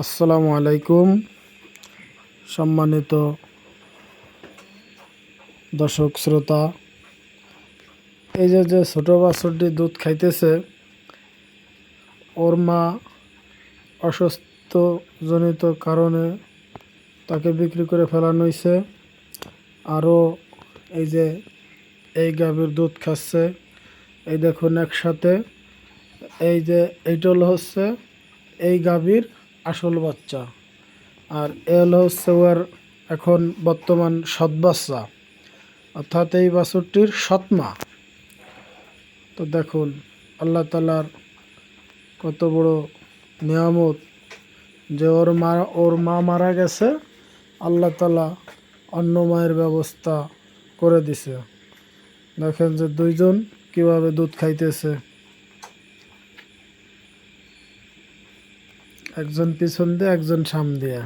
আসসালামু আলাইকুম সম্মানিত দর্শক শ্রোতা। এই যে ছোট বাছুরটি দুধ খাইতেছে, ওর মা অসুস্থজনিত কারণে তাকে বিক্রি করে ফেলানো হয়েছে। আরও এই গাভীর দুধ খাচ্ছে, এই দেখুন একসাথে। এইটা হচ্ছে এই গাভীর আসল বাচ্চা, আর হচ্ছে ওর এখন বর্তমান সৎ বাচ্চা, অর্থাৎ এই বাছুরটির সৎমা। তো দেখুন আল্লাহ তাআলার কত বড় নিয়ামত যে ওর মা মারা গেছে, আল্লাহ তাআলা অন্য মায়ের ব্যবস্থা করে দিছে। দেখেন যে দুইজন কিভাবে দুধ খাইতেছে, একজন পিছন দিয়ে একজন সামনে দিয়ে।